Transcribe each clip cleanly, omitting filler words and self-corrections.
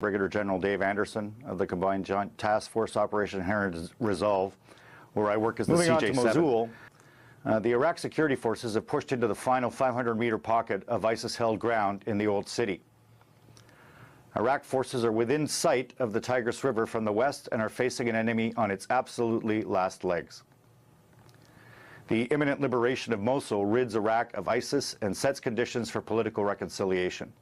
Brigadier General Dave Anderson of the Combined Joint Task Force Operation Inherent Resolve, where I work as the CJ7. Moving on to Mosul, the Iraq security forces have pushed into the final 500-meter pocket of ISIS-held ground in the Old City. Iraq forces are within sight of the Tigris River from the west and are facing an enemy on its absolutely last legs. The imminent liberation of Mosul rids Iraq of ISIS and sets conditions for political reconciliation.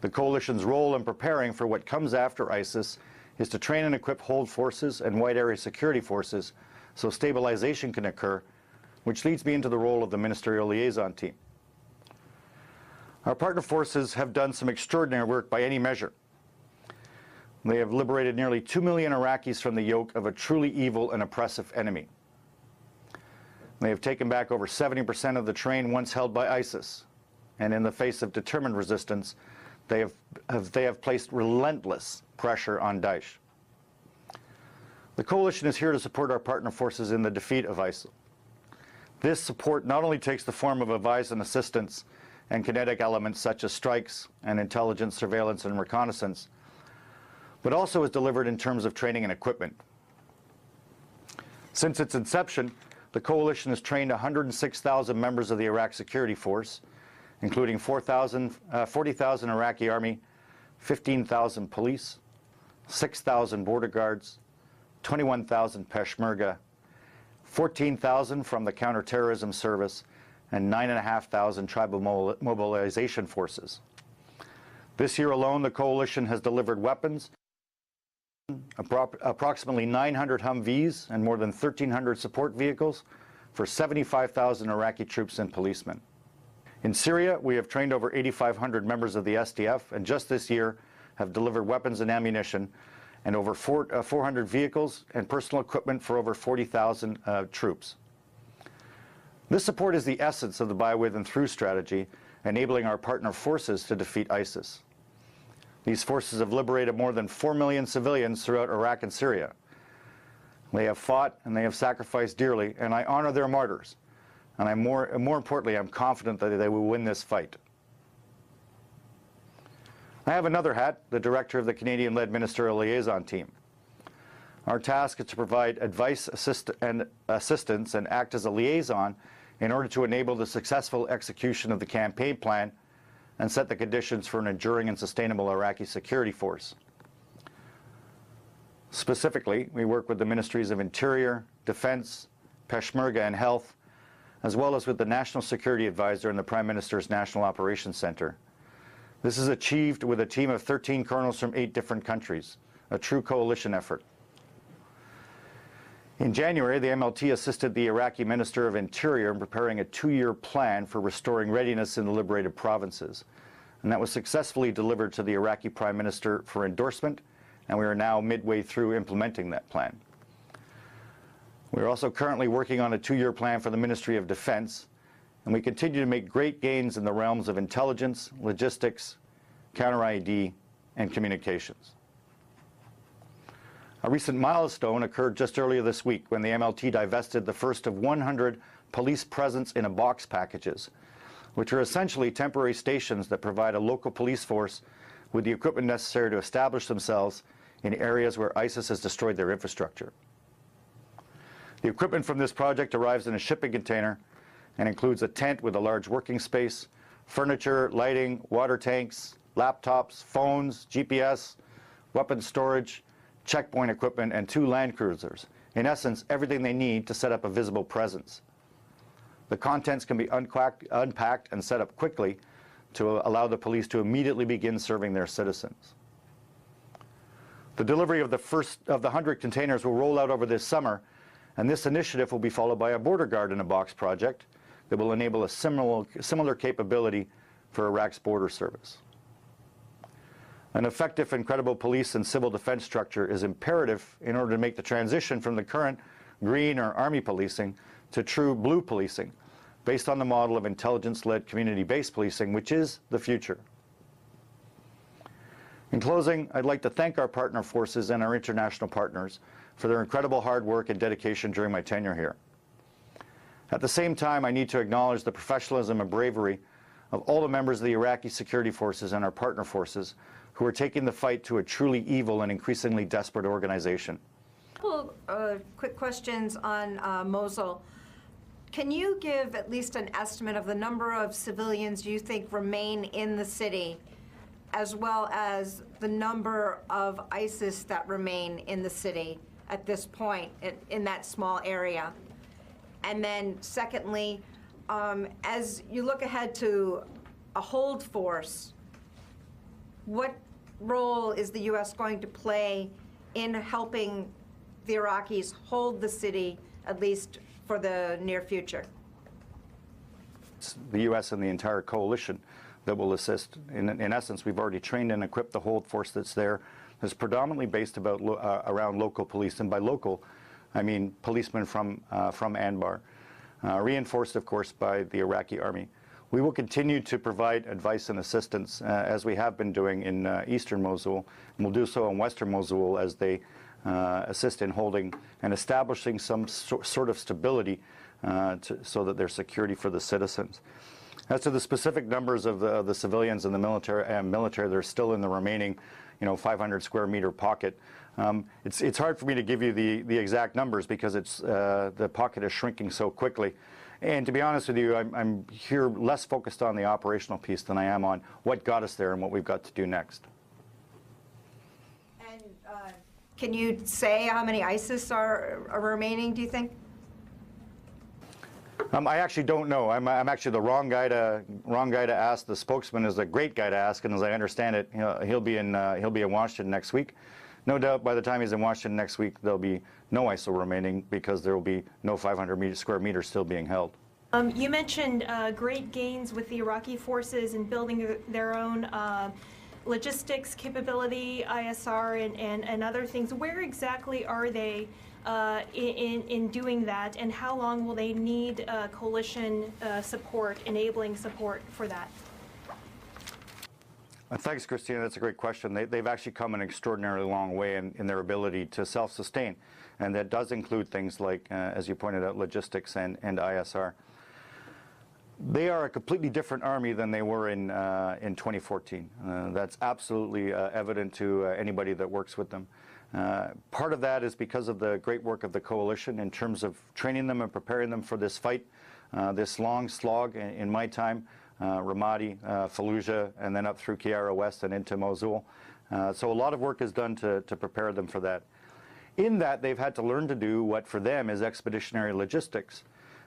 The coalition's role in preparing for what comes after ISIS is to train and equip hold forces and wide area security forces so stabilization can occur, which leads me into the role of the ministerial liaison team. Our partner forces have done some extraordinary work by any measure. They have liberated nearly 2 million Iraqis from the yoke of a truly evil and oppressive enemy. They have taken back over 70% of the terrain once held by ISIS, and in the face of determined resistance, they have placed relentless pressure on Daesh. The coalition is here to support our partner forces in the defeat of ISIL. This support not only takes the form of advice and assistance and kinetic elements such as strikes and intelligence, surveillance, and reconnaissance, but also is delivered in terms of training and equipment. Since its inception, the coalition has trained 106,000 members of the Iraq Security Force, including 40,000 Iraqi Army, 15,000 police, 6,000 border guards, 21,000 Peshmerga, 14,000 from the Counterterrorism Service, and 9,500 tribal mobilization forces. This year alone, the coalition has delivered weapons, approximately 900 Humvees and more than 1,300 support vehicles for 75,000 Iraqi troops and policemen. In Syria, we have trained over 8,500 members of the SDF, and just this year have delivered weapons and ammunition and over 400 vehicles and personal equipment for over 40,000 troops. This support is the essence of the by, with, and through strategy, enabling our partner forces to defeat ISIS. These forces have liberated more than 4 million civilians throughout Iraq and Syria. They have fought and they have sacrificed dearly, and I honor their martyrs. And more importantly, I'm confident that they will win this fight. I have another hat, the director of the Canadian-led ministerial liaison team. Our task is to provide advice and assistance and act as a liaison in order to enable the successful execution of the campaign plan and set the conditions for an enduring and sustainable Iraqi security force. Specifically, we work with the Ministries of Interior, Defense, Peshmerga, and Health, as well as with the National Security Advisor and the Prime Minister's National Operations Center. This is achieved with a team of 13 colonels from 8 different countries, a true coalition effort. In January, the MLT assisted the Iraqi Minister of Interior in preparing a 2-year plan for restoring readiness in the liberated provinces, and that was successfully delivered to the Iraqi Prime Minister for endorsement, and we are now midway through implementing that plan. We are also currently working on a 2-year plan for the Ministry of Defense, and we continue to make great gains in the realms of intelligence, logistics, counter-ID, and communications. A recent milestone occurred just earlier this week when the MLT divested the first of 100 police presence in a box packages, which are essentially temporary stations that provide a local police force with the equipment necessary to establish themselves in areas where ISIS has destroyed their infrastructure. The equipment from this project arrives in a shipping container and includes a tent with a large working space, furniture, lighting, water tanks, laptops, phones, GPS, weapons storage, checkpoint equipment, and 2 land cruisers. In essence, everything they need to set up a visible presence. The contents can be unpacked and set up quickly to allow the police to immediately begin serving their citizens. The delivery of the first of the 100 containers will roll out over this summer, and this initiative will be followed by a border guard in a box project that will enable a similar capability for Iraq's border service. An effective and credible police and civil defense structure is imperative in order to make the transition from the current green or army policing to true blue policing, based on the model of intelligence-led community-based policing, which is the future. In closing, I'd like to thank our partner forces and our international partners for their incredible hard work and dedication during my tenure here. At the same time, I need to acknowledge the professionalism and bravery of all the members of the Iraqi security forces and our partner forces who are taking the fight to a truly evil and increasingly desperate organization. A couple quick questions on Mosul. Can you give at least an estimate of the number of civilians you think remain in the city, as well as the number of ISIS that remain in the city at this point in that small area? And then secondly, as you look ahead to a hold force, what role is the U.S. going to play in helping the Iraqis hold the city, at least for the near future? It's the U.S. and the entire coalition that will assist. In essence, we've already trained and equipped the hold force that's there. It's predominantly based around local police, and by local, I mean policemen from Anbar, reinforced, of course, by the Iraqi army. We will continue to provide advice and assistance, as we have been doing in eastern Mosul, and we'll do so in western Mosul as they assist in holding and establishing some sort of stability so that there's security for the citizens. As to the specific numbers of the civilians and the military that are still in the remaining, 500 square meter pocket, it's hard for me to give you the exact numbers because the pocket is shrinking so quickly. And to be honest with you, I'm here less focused on the operational piece than I am on what got us there and what we've got to do next. And can you say how many ISIS are remaining, do you think? I actually don't know. I'm actually the wrong guy to ask. The spokesman is a great guy to ask, and as I understand it, he'll be in Washington next week. No doubt by the time he's in Washington next week, there'll be no ISIL remaining because there will be no 500 square meters still being held. You mentioned great gains with the Iraqi forces in building their own logistics capability, ISR, and other things. Where exactly are they in doing that, and how long will they need coalition support, enabling support for that? Thanks, Christina. That's a great question. They've actually come an extraordinarily long way in their ability to self-sustain, and that does include things like, as you pointed out, logistics and ISR. They are a completely different army than they were in 2014. That's absolutely evident to anybody that works with them. Part of that is because of the great work of the coalition in terms of training them and preparing them for this fight, this long slog in my time. Ramadi, Fallujah, and then up through Kiara West and into Mosul. So a lot of work is done to prepare them for that. In that, they've had to learn to do what for them is expeditionary logistics.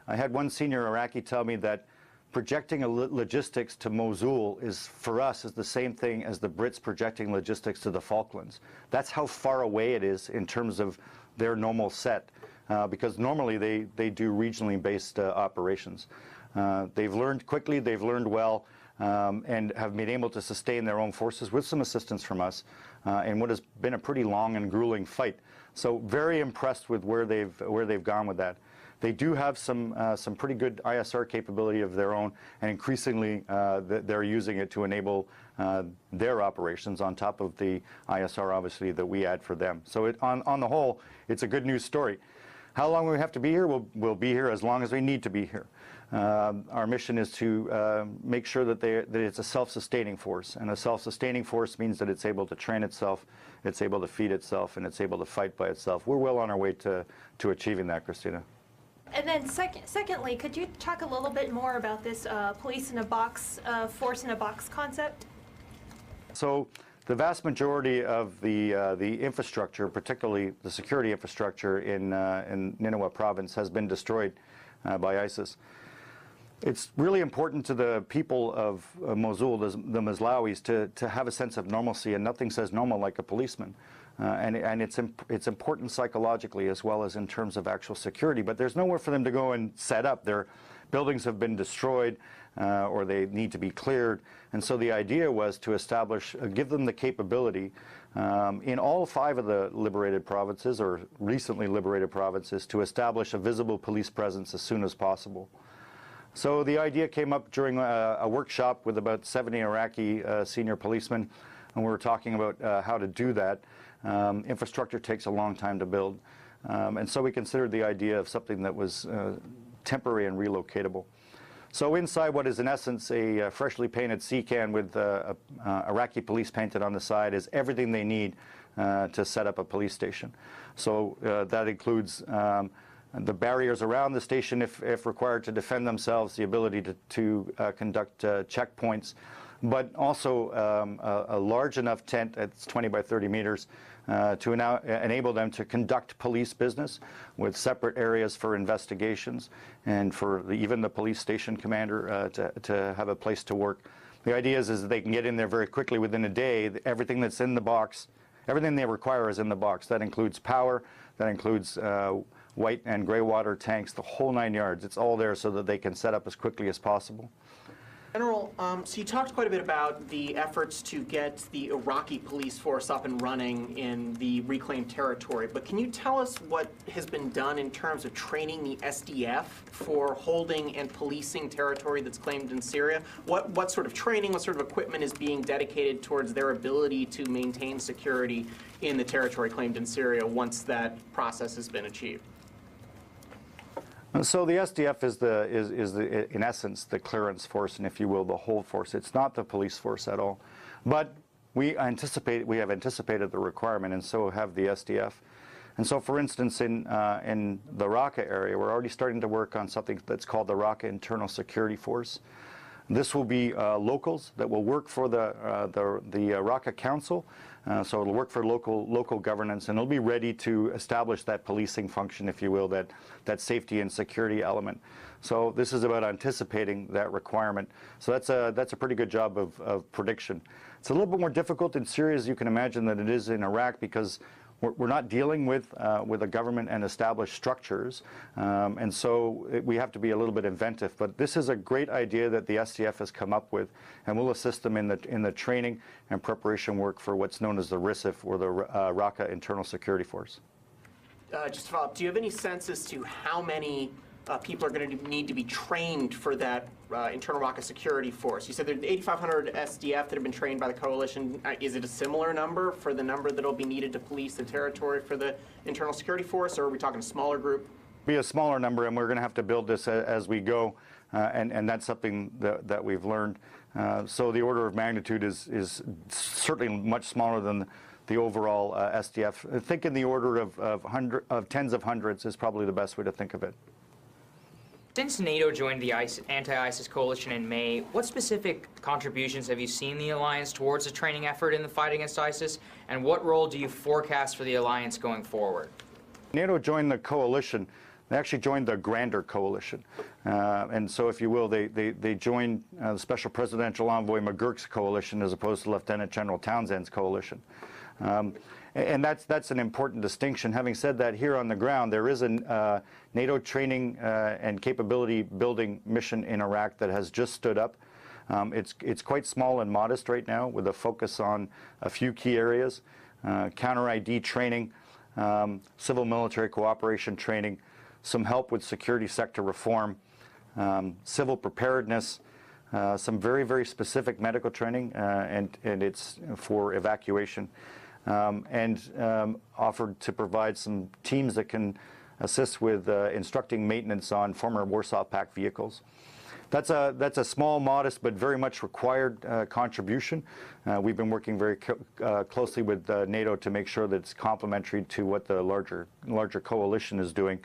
I had one senior Iraqi tell me that projecting logistics to Mosul for us, is the same thing as the Brits projecting logistics to the Falklands. That's how far away it is in terms of their normal set, because normally they do regionally based operations. They've learned quickly, they've learned well, and have been able to sustain their own forces with some assistance from us in what has been a pretty long and grueling fight. So very impressed with where they've gone with that. They do have some pretty good ISR capability of their own, and increasingly they're using it to enable their operations on top of the ISR, obviously, that we add for them. So on the whole, it's a good news story. How long we have to be here? We'll be here as long as we need to be here. Our mission is to make sure that it's a self-sustaining force, and a self-sustaining force means that it's able to train itself, it's able to feed itself, and it's able to fight by itself. We're well on our way to achieving that, Christina. And then secondly, could you talk a little bit more about this police in a box, force in a box concept? So the vast majority of the infrastructure, particularly the security infrastructure in Nineveh province, has been destroyed by ISIS. It's really important to the people of Mosul, the Maslawis, to have a sense of normalcy, and nothing says normal like a policeman. And it's important psychologically as well as in terms of actual security, but there's nowhere for them to go and set up. Their buildings have been destroyed or they need to be cleared, and so the idea was to establish, give them the capability in all 5 of the liberated provinces or recently liberated provinces to establish a visible police presence as soon as possible. So the idea came up during a workshop with about 70 Iraqi senior policemen, and we were talking about how to do that. Infrastructure takes a long time to build, and so we considered the idea of something that was temporary and relocatable. So inside what is in essence a freshly painted sea can with Iraqi police painted on the side is everything they need to set up a police station. So that includes the barriers around the station if required to defend themselves, the ability to conduct checkpoints, but also a large enough tent, it's 20 by 30 meters, to enable them to conduct police business with separate areas for investigations and for even the police station commander to have a place to work. The idea is that they can get in there very quickly within a day. Everything that's in the box, everything they require is in the box. That includes power, that includes white and gray water tanks, the whole 9 yards. It's all there so that they can set up as quickly as possible. General, so you talked quite a bit about the efforts to get the Iraqi police force up and running in the reclaimed territory, but can you tell us what has been done in terms of training the SDF for holding and policing territory that's claimed in Syria? What sort of training, what sort of equipment is being dedicated towards their ability to maintain security in the territory claimed in Syria once that process has been achieved? So the SDF is in essence the clearance force, and if you will, the hold force. It's not the police force at all, but we have anticipated the requirement, and so have the SDF. And so, for instance, in the Raqqa area, we're already starting to work on something that's called the Raqqa Internal Security Force. This will be locals that will work for the Raqqa Council, so it'll work for local governance, and it'll be ready to establish that policing function, if you will, that safety and security element. So this is about anticipating that requirement. So that's a pretty good job of prediction. It's a little bit more difficult in Syria, as you can imagine, than it is in Iraq, because we're not dealing with a government and established structures, and so we have to be a little bit inventive. But this is a great idea that the SDF has come up with, and we'll assist them in the training and preparation work for what's known as the RISF, or the Raqqa Internal Security Force. Just to follow up, do you have any sense as to how many people are going to need to be trained for that internal Raqqa security force? You said there are 8,500 SDF that have been trained by the coalition. Is it a similar number for the number that will be needed to police the territory for the internal security force, or are we talking a smaller group? Be a smaller number, and we're going to have to build this as we go, and that's something that we've learned. So the order of magnitude is certainly much smaller than the overall SDF. Think in the order of tens of hundreds is probably the best way to think of it. Since NATO joined the anti-ISIS coalition in May, what specific contributions have you seen the alliance towards the training effort in the fight against ISIS, and what role do you forecast for the alliance going forward? NATO joined the coalition. They actually joined the grander coalition. And so, if you will, they joined the Special Presidential Envoy McGurk's coalition as opposed to Lieutenant General Townsend's coalition. And that's an important distinction. Having said that, here on the ground, there is a NATO training and capability building mission in Iraq that has just stood up. It's quite small and modest right now, with a focus on a few key areas: counter-ID training, civil-military cooperation training, some help with security sector reform, civil preparedness, some very, very specific medical training, and it's for evacuation. And offered to provide some teams that can assist with instructing maintenance on former Warsaw Pact vehicles. That's a small, modest, but very much required contribution. We've been working very closely with NATO to make sure that it's complementary to what the larger coalition is doing.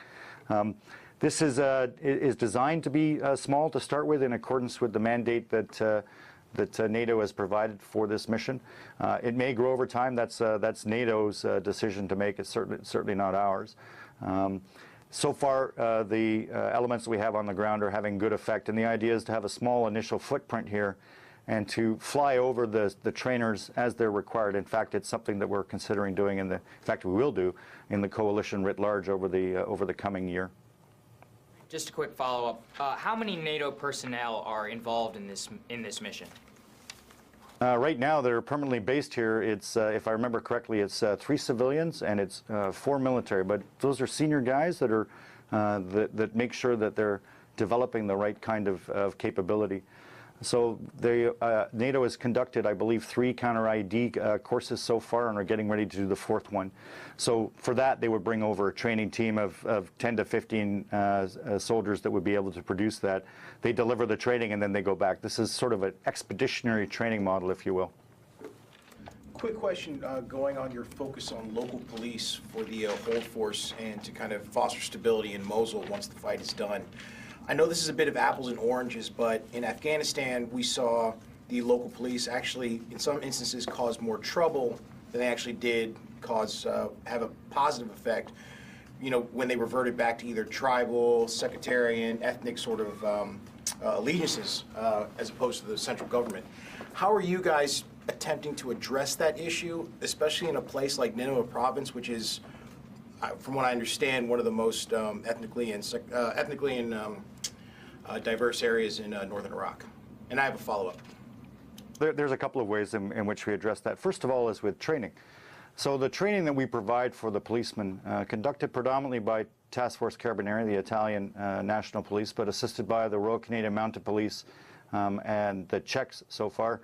This is designed to be small to start with, in accordance with the mandate that NATO has provided for this mission. It may grow over time. That's NATO's decision to make. It's certainly not ours. So far, the elements that we have on the ground are having good effect, and the idea is to have a small initial footprint here and to fly over the trainers as they're required. In fact, it's something that we're considering doing, in fact, we will do in the coalition writ large over the coming year. Just a quick follow-up. How many NATO personnel are involved in this mission? Right now, that are permanently based here, it's, if I remember correctly, it's 3 civilians and it's 4 military. But those are senior guys that are that make sure that they're developing the right kind of capability. So NATO has conducted, I believe, 3 counter-IED courses so far and are getting ready to do the 4th one. So for that, they would bring over a training team of 10 to 15 soldiers that would be able to produce that. They deliver the training and then they go back. This is sort of an expeditionary training model, if you will. Quick question going on your focus on local police for the hold force and to kind of foster stability in Mosul once the fight is done. I know this is a bit of apples and oranges, but in Afghanistan, we saw the local police actually, in some instances, cause more trouble than they actually did have a positive effect, you know, when they reverted back to either tribal, sectarian, ethnic sort of allegiances as opposed to the central government. How are you guys attempting to address that issue, especially in a place like Nineveh province, which is, from what I understand, one of the most ethnically and diverse areas in northern Iraq? And I have a follow-up. There's a couple of ways in which we address that. First of all is with training. So the training that we provide for the policemen, conducted predominantly by Task Force Carabinieri, the Italian National Police, but assisted by the Royal Canadian Mounted Police and the Czechs so far,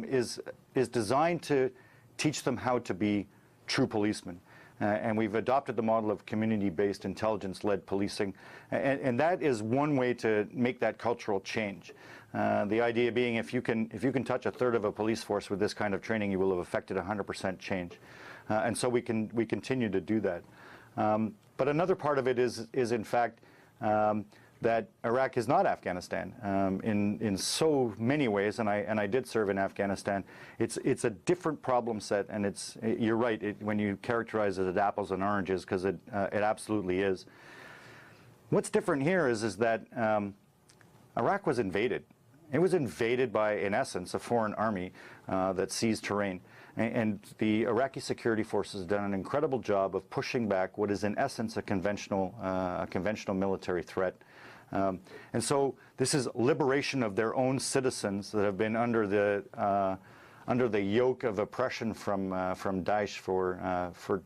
is designed to teach them how to be true policemen. And we've adopted the model of community-based, intelligence-led policing, and that is one way to make that cultural change. The idea being, if you can touch a third of a police force with this kind of training, you will have affected 100% change, and so we continue to do that. But another part of it is in fact that Iraq is not Afghanistan in so many ways, and I did serve in Afghanistan. It's a different problem set, and you're right when you characterize it as apples and oranges, because it absolutely is. What's different here is that Iraq was invaded. It was invaded by, in essence, a foreign army that seized terrain. And the Iraqi security forces have done an incredible job of pushing back what is, in essence, a conventional military threat. And so this is liberation of their own citizens that have been under the yoke of oppression from Daesh for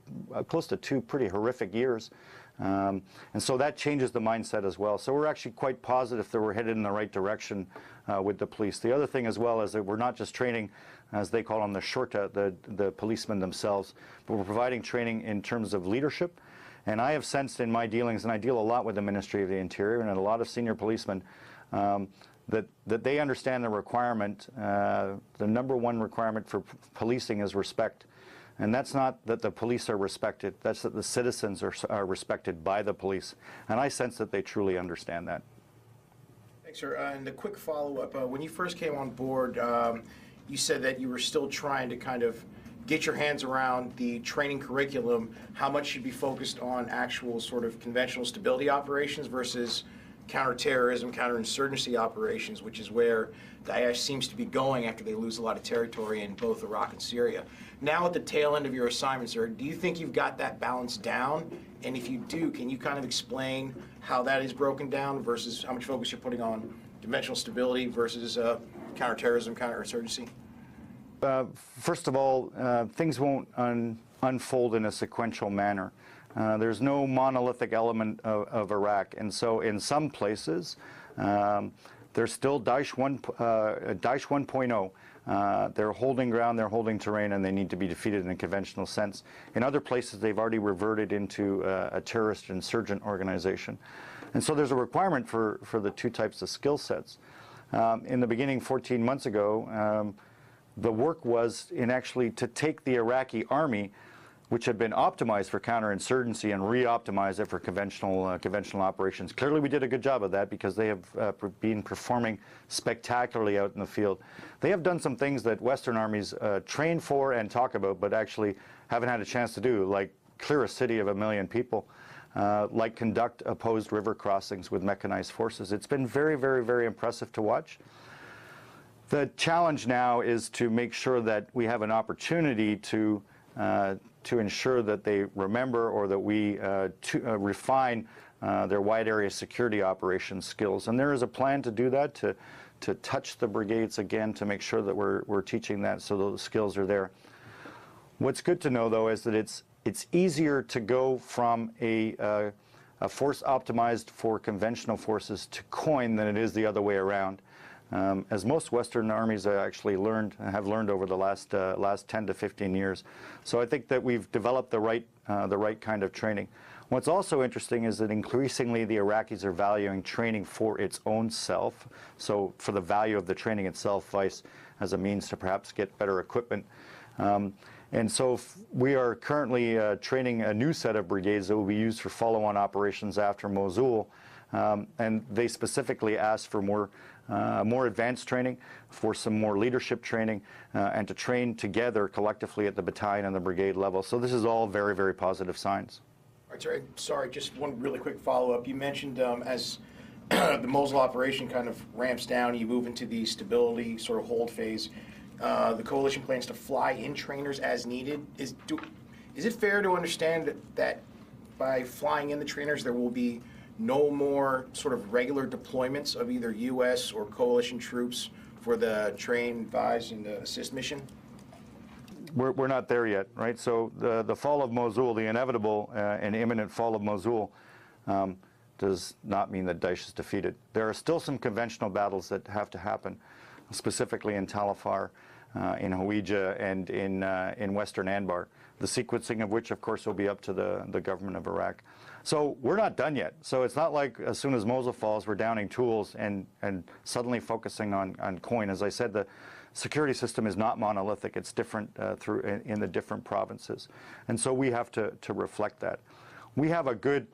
close to 2 pretty horrific years. And so that changes the mindset as well. So we're actually quite positive that we're headed in the right direction with the police. The other thing as well is that we're not just training, as they call them, the shorta, the policemen themselves, but we're providing training in terms of leadership. And I have sensed in my dealings, and I deal a lot with the Ministry of the Interior and a lot of senior policemen, that they understand the requirement, the #1 requirement for policing is respect. And that's not that the police are respected, that's that the citizens are respected by the police. And I sense that they truly understand that. Thanks, sir. And a quick follow-up. When you first came on board, you said that you were still trying to kind of get your hands around the training curriculum, how much should be focused on actual sort of conventional stability operations versus counterterrorism, counterinsurgency operations, which is where Daesh seems to be going after they lose a lot of territory in both Iraq and Syria. Now at the tail end of your assignment, sir, do you think you've got that balance down? And if you do, can you kind of explain how that is broken down versus how much focus you're putting on conventional stability versus counterterrorism, counterinsurgency? First of all, things won't unfold in a sequential manner. There's no monolithic element of Iraq, and so in some places, there's still Daesh 1.0. They're holding ground, they're holding terrain, and they need to be defeated in a conventional sense. In other places, they've already reverted into a terrorist insurgent organization. And so there's a requirement for the 2 types of skill sets. In the beginning, 14 months ago, the work was actually to take the Iraqi army, which had been optimized for counterinsurgency, and re-optimize it for conventional operations. Clearly, we did a good job of that because they have been performing spectacularly out in the field. They have done some things that Western armies train for and talk about, but actually haven't had a chance to do, like clear a city of 1 million people, like conduct opposed river crossings with mechanized forces. It's been very, very, very impressive to watch. The challenge now is to make sure that we have an opportunity to ensure that they remember, or that we refine their wide area security operations skills. And there is a plan to do that, to touch the brigades again, to make sure that we're teaching that so those skills are there. What's good to know, though, is that it's easier to go from a force optimized for conventional forces to COIN than it is the other way around. as most Western armies actually have learned over the last 10 to 15 years. So I think that we've developed the right kind of training. What's also interesting is that increasingly the Iraqis are valuing training for its own self, so for the value of the training itself, vice as a means to perhaps get better equipment. And so we are currently training a new set of brigades that will be used for follow-on operations after Mosul, and they specifically asked for more advanced training, for some more leadership training, and to train together collectively at the battalion and the brigade level. So this is all very, very positive signs. All right, sorry, just one really quick follow-up. You mentioned as the Mosul operation kind of ramps down, you move into the stability sort of hold phase. The coalition plans to fly in trainers as needed. Is it fair to understand that by flying in the trainers, there will be no more sort of regular deployments of either U.S. or coalition troops for the train, advise, and assist mission? We're not there yet, right? So the fall of Mosul, the inevitable and imminent fall of Mosul, does not mean that Daesh is defeated. There are still some conventional battles that have to happen, specifically in Tal Afar, in Hawija, and in Western Anbar, the sequencing of which, of course, will be up to the government of Iraq. So we're not done yet. So it's not like as soon as Mosul falls, we're downing tools and suddenly focusing on coin. As I said, the security system is not monolithic. It's different in the different provinces. And so we have to reflect that. We have a good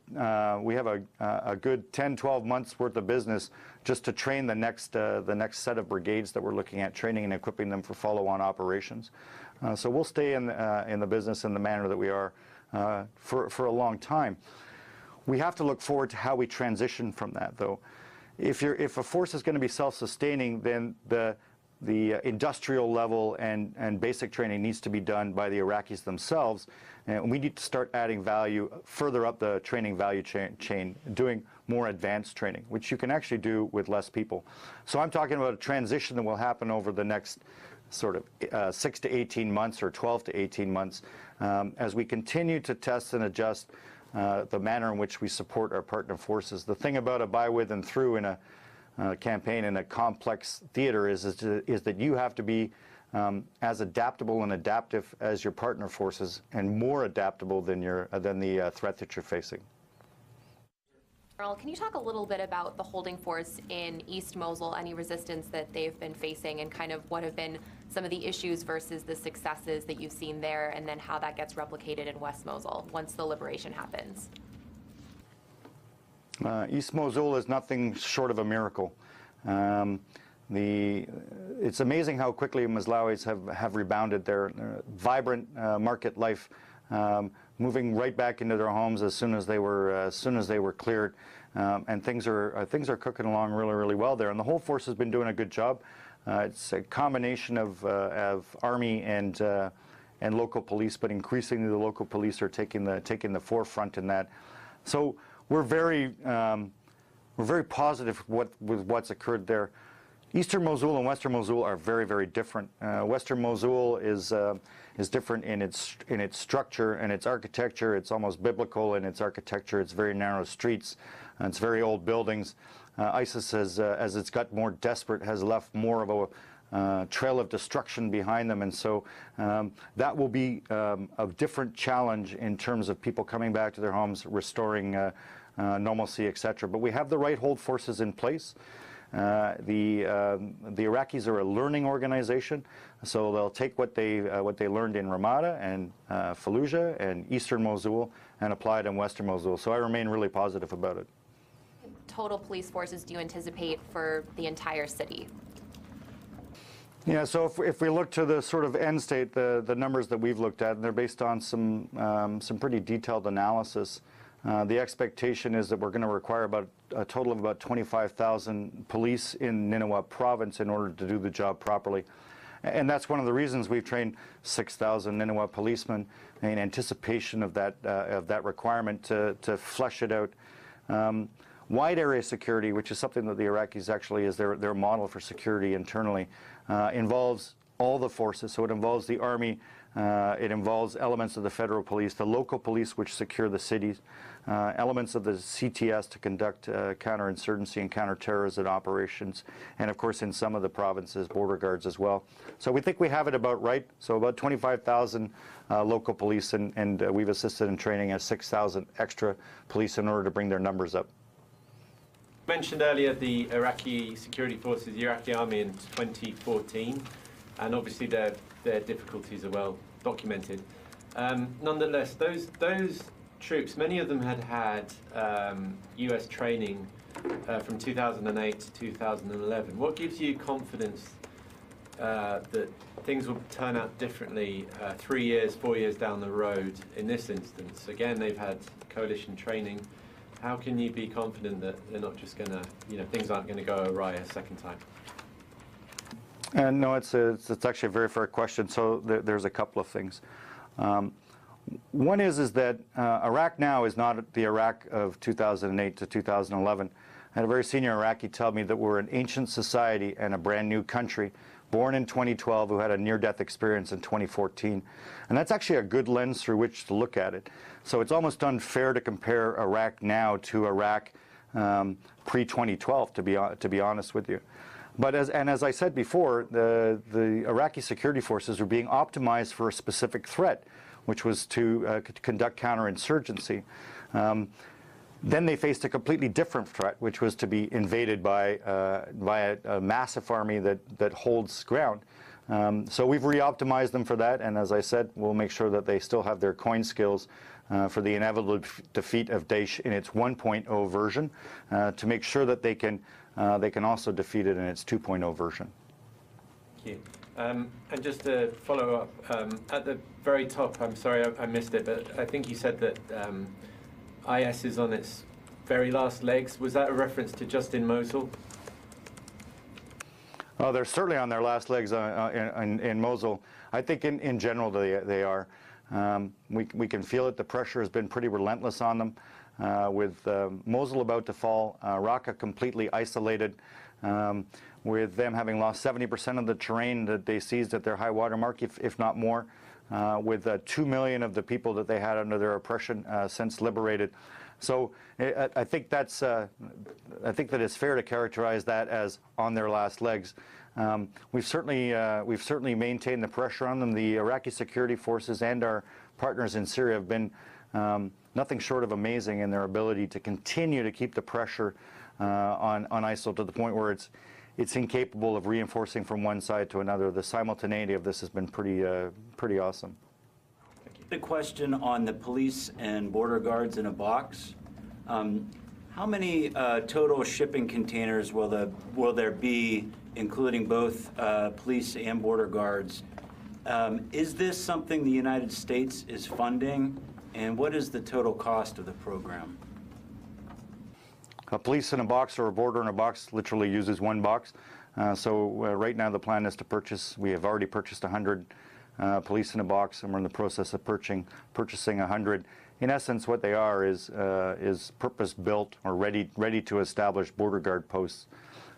10, 12 months worth of business just to train the next set of brigades that we're looking at, training and equipping them for follow-on operations. So we'll stay in the business in the manner that we are for a long time. We have to look forward to how we transition from that, though. If a force is going to be self-sustaining, then the industrial level and basic training needs to be done by the Iraqis themselves, and we need to start adding value further up the training value chain, doing more advanced training, which you can actually do with less people. So I'm talking about a transition that will happen over the next sort of 6 to 18 months or 12 to 18 months as we continue to test and adjust the manner in which we support our partner forces. The thing about a by, with, and through in a campaign in a complex theater is that you have to be as adaptable and adaptive as your partner forces, and more adaptable than the threat that you're facing. General, can you talk a little bit about the holding force in East Mosul, any resistance that they've been facing, and kind of what have been some of the issues versus the successes that you've seen there, and then how that gets replicated in West Mosul once the liberation happens? East Mosul is nothing short of a miracle. It's amazing how quickly Moslawis have rebounded. Their vibrant market life, moving right back into their homes as soon as they were cleared, and things are cooking along really, really well there. And the whole force has been doing a good job. It's a combination of army and local police, but increasingly the local police are taking the forefront in that. So we're very positive with what's occurred there. Eastern Mosul and Western Mosul are very, very different. Western Mosul is different in its structure and its architecture. It's almost biblical in its architecture. It's very narrow streets. It's very old buildings. ISIS, as it's got more desperate, has left more of a trail of destruction behind them, and so that will be a different challenge in terms of people coming back to their homes, restoring normalcy, etc. But we have the right hold forces in place. The Iraqis are a learning organization, so they'll take what they learned in Ramada and Fallujah and Eastern Mosul and apply it in Western Mosul. So I remain really positive about it. Total police forces do you anticipate for the entire city? Yeah, so if we look to the sort of end state, the numbers that we've looked at, and they're based on some pretty detailed analysis. The expectation is that we're going to require about a total of about 25,000 police in Nineveh province in order to do the job properly. And that's one of the reasons we've trained 6,000 Nineveh policemen in anticipation of that requirement to flesh it out. Wide area security, which is something that the Iraqis actually is their model for security internally, involves all the forces. So it involves the army, it involves elements of the federal police, the local police which secure the cities, elements of the CTS to conduct counterinsurgency and counterterrorism operations, and of course in some of the provinces, border guards as well. So we think we have it about right. So about 25,000 local police, and we've assisted in training 6,000 extra police in order to bring their numbers up. You mentioned earlier the Iraqi security forces, the Iraqi army in 2014, and obviously their difficulties are well documented. Nonetheless, those troops, many of them had US training from 2008 to 2011. What gives you confidence that things will turn out differently 3 years, 4 years down the road in this instance? Again, they've had coalition training. How can you be confident that they're not just going to, things aren't going to go awry a second time? No, it's actually a very fair question. So there's a couple of things. One is that Iraq now is not the Iraq of 2008 to 2011. I had a very senior Iraqi tell me that we're an ancient society and a brand new country, born in 2012, who had a near-death experience in 2014. And that's actually a good lens through which to look at it. So it's almost unfair to compare Iraq now to Iraq pre-2012, to be honest with you. But as I said before, the Iraqi security forces were being optimized for a specific threat, which was to conduct counterinsurgency. Then they faced a completely different threat, which was to be invaded by a massive army that holds ground. So we've re-optimized them for that, and as I said, we'll make sure that they still have their coin skills for the inevitable defeat of Daesh in its 1.0 version, to make sure that they can also defeat it in its 2.0 version. Thank you. And just to follow up, at the very top, I'm sorry I missed it, but I think you said that IS is on its very last legs. Was that a reference to just in Mosul? Oh, they're certainly on their last legs in Mosul. I think in general they are. We can feel it. The pressure has been pretty relentless on them. With Mosul about to fall, Raqqa completely isolated, with them having lost 70% of the terrain that they seized at their high water mark, if not more, with 2 million of the people that they had under their oppression since liberated. So I think that it's fair to characterize that as on their last legs. We've certainly maintained the pressure on them. The Iraqi security forces and our partners in Syria have been nothing short of amazing in their ability to continue to keep the pressure on ISIL to the point where it's incapable of reinforcing from one side to another. The simultaneity of this has been pretty awesome. The question on the police and border guards in a box. How many total shipping containers will there be, including both police and border guards? Is this something the United States is funding, and what is the total cost of the program? A police in a box or a border in a box literally uses one box. So right now the plan is to purchase, we have already purchased 100 police in a box, and we're in the process of purchasing 100. In essence, what they are is purpose-built or ready to establish border guard posts.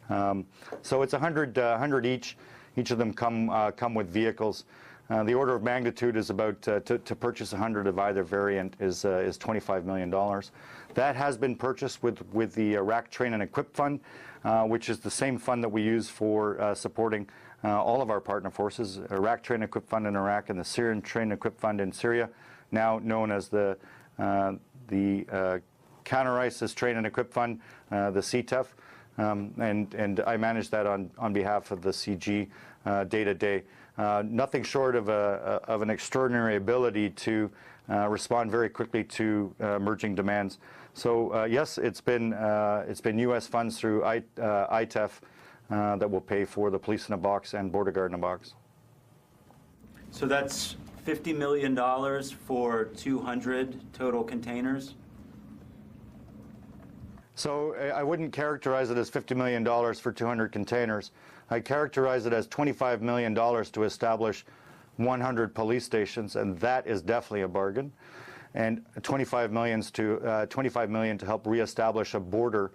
So it's 100 each. Each of them come with vehicles. The order of magnitude is about to purchase 100 of either variant is $25 million. That has been purchased with the Iraq Train and Equip Fund, which is the same fund that we use for supporting all of our partner forces, Iraq Train and Equip Fund in Iraq and the Syrian Train and Equip Fund in Syria, now known as the Counter-ISIS Train and Equip Fund, the CTF. And I manage that on behalf of the CG day to day. Nothing short of an extraordinary ability to respond very quickly to emerging demands. So yes, it's been U.S. funds through ITEF that will pay for the police in a box and border guard in a box. So that's $50 million for 200 total containers? So I wouldn't characterize it as $50 million for 200 containers. I characterize it as $25 million to establish 100 police stations, and that is definitely a bargain. And $25 million to help reestablish a border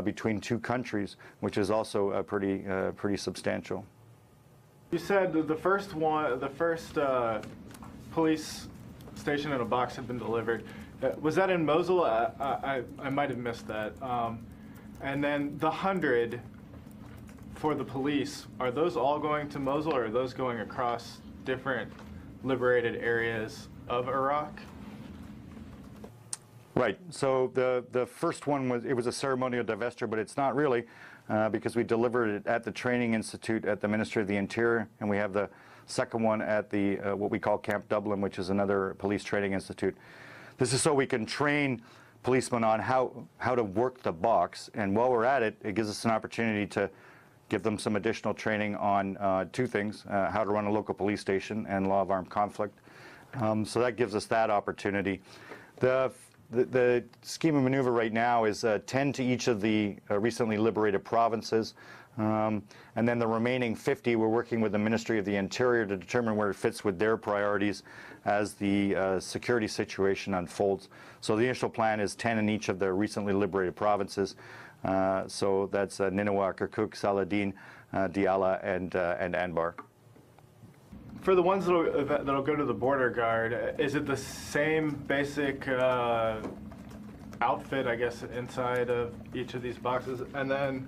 between two countries, which is also pretty substantial. You said the first police station in a box had been delivered. Was that in Mosul? I might have missed that. And then the 100 for the police, are those all going to Mosul, or are those going across different liberated areas of Iraq? Right. So the first one was a ceremonial divestiture, but it's not really, because we delivered it at the Training Institute at the Ministry of the Interior, and we have the second one at the what we call Camp Dublin, which is another police training institute. This is so we can train policemen on how to work the box, and while we're at it, it gives us an opportunity to give them some additional training on two things: how to run a local police station and law of armed conflict. So that gives us that opportunity. The scheme of maneuver right now is 10 to each of the recently liberated provinces, and then the remaining 50 we're working with the Ministry of the Interior to determine where it fits with their priorities as the security situation unfolds. So the initial plan is 10 in each of the recently liberated provinces. So that's Nineveh, Kirkuk, Saladin, Diyala, and Anbar. For the ones that'll go to the border guard, is it the same basic outfit, I guess, inside of each of these boxes? And then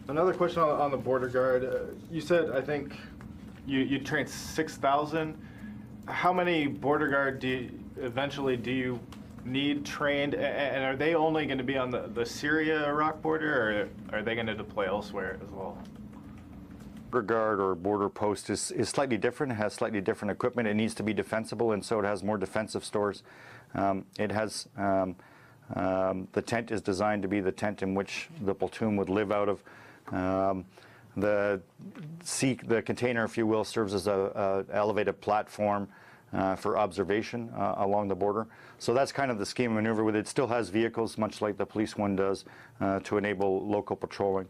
another question on the border guard. You said, I think, you trained 6,000. How many border guard eventually do you need trained? And are they only going to be on the Syria-Iraq border, or are they going to deploy elsewhere as well? Border guard or border post is slightly different. It has slightly different equipment. It needs to be defensible, and so it has more defensive stores. It has the tent is designed to be the tent in which the platoon would live out of. The container, if you will, serves as a elevated platform for observation along the border. So that's kind of the scheme of maneuver with it. It still has vehicles, much like the police one does, to enable local patrolling.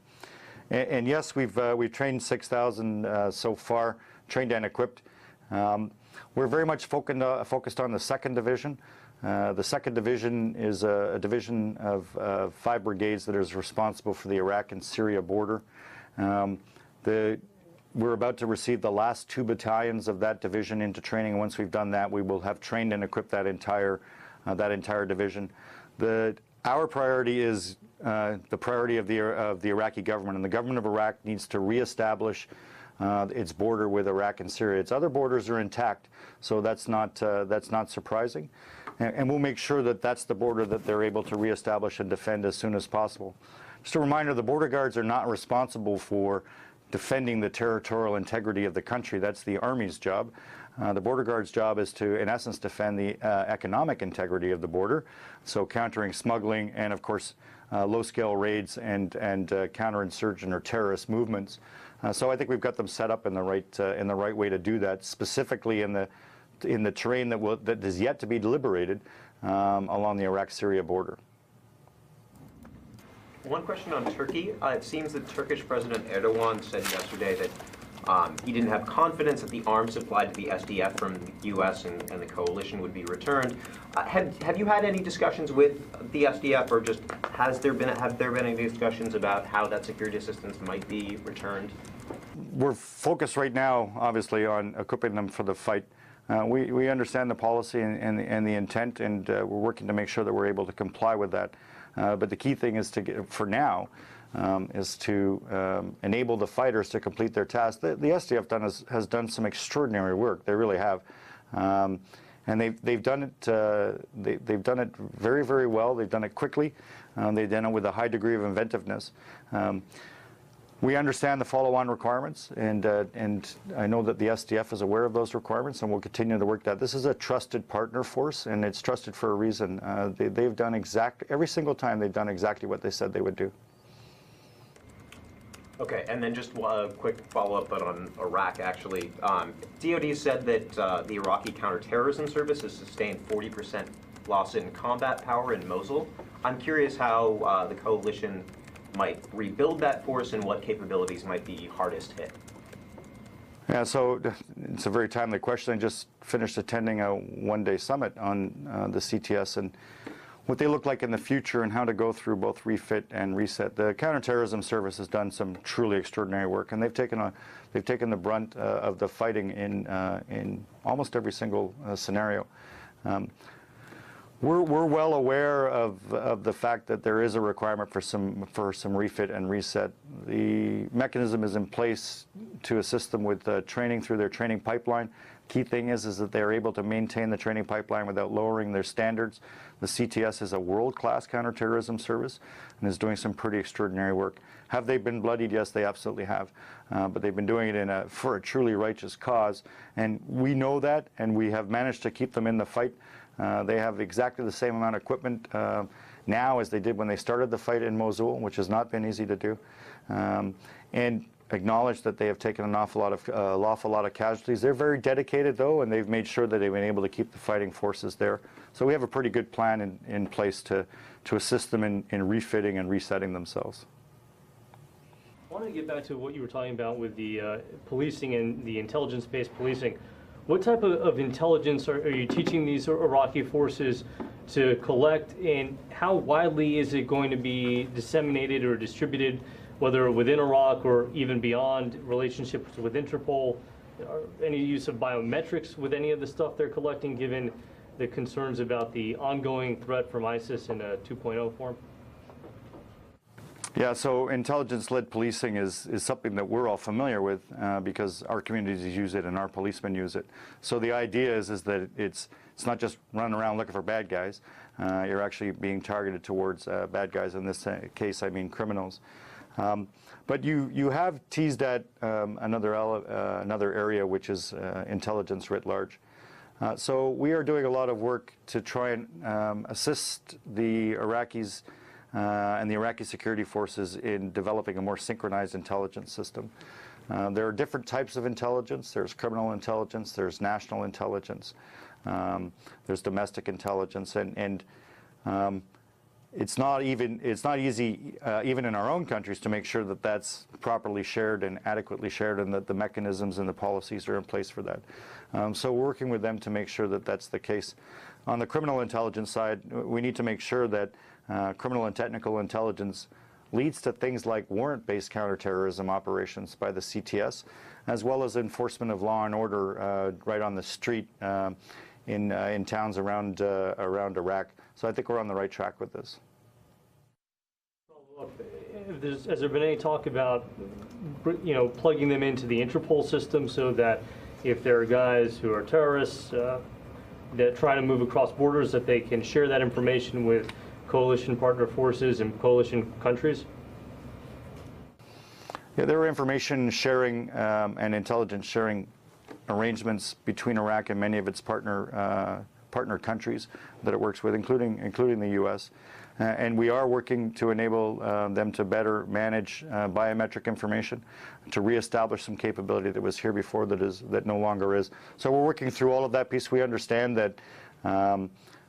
And yes, we've trained 6,000 so far, trained and equipped. We're very much focused on the 2nd Division. The 2nd Division is a division of 5 brigades that is responsible for the Iraq and Syria border. We're about to receive the last 2 battalions of that division into training. Once we've done that, we will have trained and equipped that entire division. Our priority is the priority of the Iraqi government, and the government of Iraq needs to reestablish its border with Iraq and Syria. Its other borders are intact, so that's not surprising, and we'll make sure that that's the border that they're able to reestablish and defend as soon as possible. Just a reminder: the border guards are not responsible for defending the territorial integrity of the country. That's the Army's job. The border guard's job is to, in essence, defend the economic integrity of the border, so countering smuggling and, of course, low-scale raids and counterinsurgent or terrorist movements. So I think we've got them set up in the right way to do that, specifically in the terrain that is yet to be liberated along the Iraq-Syria border. One question on Turkey. It seems that Turkish President Erdogan said yesterday that he didn't have confidence that the arms supplied to the SDF from the U.S. and the coalition would be returned. Have you had any discussions with the SDF, or just have there been any discussions about how that security assistance might be returned? We're focused right now, obviously, on equipping them for the fight. We understand the policy and the intent, and we're working to make sure that we're able to comply with that. But the key thing is for now, is to enable the fighters to complete their task. The SDF has done some extraordinary work. They really have, and they've done it. They've done it very, very well. They've done it quickly. They've done it with a high degree of inventiveness. We understand the follow-on requirements, and I know that the SDF is aware of those requirements, and we'll continue to work that. This is a trusted partner force, and it's trusted for a reason. They've done every single time they've done exactly what they said they would do. Okay, and then just a quick follow-up, but on Iraq, actually. DoD said that the Iraqi counterterrorism service has sustained 40% loss in combat power in Mosul. I'm curious how the coalition might rebuild that force and what capabilities might be hardest hit. Yeah, so it's a very timely question. I just finished attending a one-day summit on the CTS and what they look like in the future and how to go through both refit and reset. The counterterrorism service has done some truly extraordinary work, and they've taken the brunt of the fighting in almost every single scenario. We're well aware of the fact that there is a requirement for some refit and reset. The mechanism is in place to assist them with training through their training pipeline. Key thing is that they're able to maintain the training pipeline without lowering their standards. The CTS is a world-class counterterrorism service and is doing some pretty extraordinary work. Have they been bloodied? Yes, they absolutely have. But they've been doing it for a truly righteous cause. And we know that, and we have managed to keep them in the fight. They have exactly the same amount of equipment now as they did when they started the fight in Mosul, which has not been easy to do. And acknowledge that they have taken an awful lot of casualties. They're very dedicated, though, and they've made sure that they've been able to keep the fighting forces there. So we have a pretty good plan in place to assist them in refitting and resetting themselves. I want to get back to what you were talking about with the policing and the intelligence-based policing. What type of intelligence are you teaching these Iraqi forces to collect, and how widely is it going to be disseminated or distributed, whether within Iraq or even beyond, relationships with Interpol? Any use of biometrics with any of the stuff they're collecting, given the concerns about the ongoing threat from ISIS in a 2.0 form? Yeah, so intelligence-led policing is something that we're all familiar with because our communities use it and our policemen use it. So the idea is that it's not just running around looking for bad guys. You're actually being targeted towards bad guys. In this case, I mean criminals. But you have teased at another area, which is intelligence writ large. So we are doing a lot of work to try and assist the Iraqis and the Iraqi security forces in developing a more synchronized intelligence system. There are different types of intelligence. There's criminal intelligence, there's national intelligence, there's domestic intelligence, and it's not easy even in our own countries to make sure that that's properly shared and adequately shared, and that the mechanisms and the policies are in place for that. So we're working with them to make sure that that's the case. On the criminal intelligence side, we need to make sure that criminal and technical intelligence leads to things like warrant-based counterterrorism operations by the CTS, as well as enforcement of law and order right on the street in towns around Iraq. So I think we're on the right track with this. Has there been any talk about, plugging them into the Interpol system so that if there are guys who are terrorists that try to move across borders, that they can share that information with coalition partner forces and coalition countries? Yeah, there are information sharing and intelligence sharing arrangements between Iraq and many of its partner countries that it works with, including the U.S. And we are working to enable them to better manage biometric information, to reestablish some capability that was here before that no longer is. So we're working through all of that piece. We understand that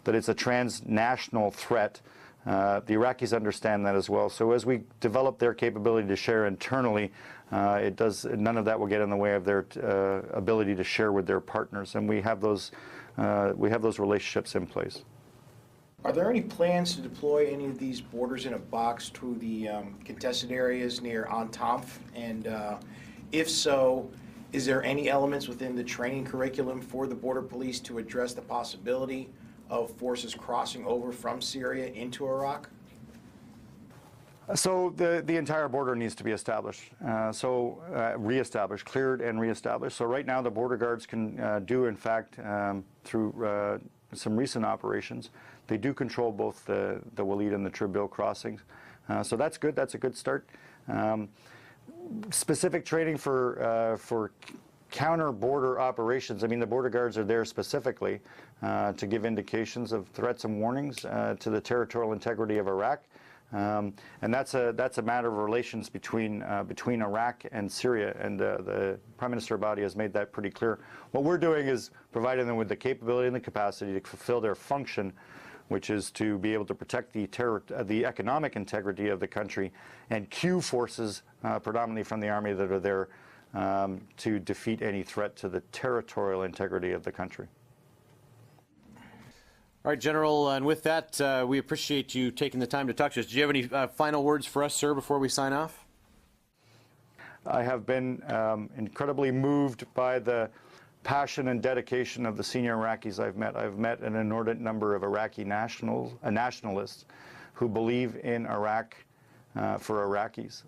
it's a transnational threat. The Iraqis understand that as well. So as we develop their capability to share internally, none of that will get in the way of their ability to share with their partners, and we have those relationships in place. Are there any plans to deploy any of these borders in a box to the contested areas near Antanf? And if so, is there any elements within the training curriculum for the border police to address the possibility of forces crossing over from Syria into Iraq? So the entire border needs to be established, reestablished, cleared and reestablished. So right now the border guards can do, in fact, through some recent operations, they do control both the Walid and the Tribil crossings. So that's good. That's a good start. Specific training for counter-border operations. I mean, the border guards are there specifically to give indications of threats and warnings to the territorial integrity of Iraq. And that's a matter of relations between Iraq and Syria, and the Prime Minister Abadi has made that pretty clear. What we're doing is providing them with the capability and the capacity to fulfill their function, which is to be able to protect the economic integrity of the country, and cue forces, predominantly from the army, that are there to defeat any threat to the territorial integrity of the country. All right, General, and with that, we appreciate you taking the time to talk to us. Do you have any final words for us, sir, before we sign off? I have been incredibly moved by the passion and dedication of the senior Iraqis I've met. I've met an inordinate number of Iraqi nationalists who believe in Iraq for Iraqis.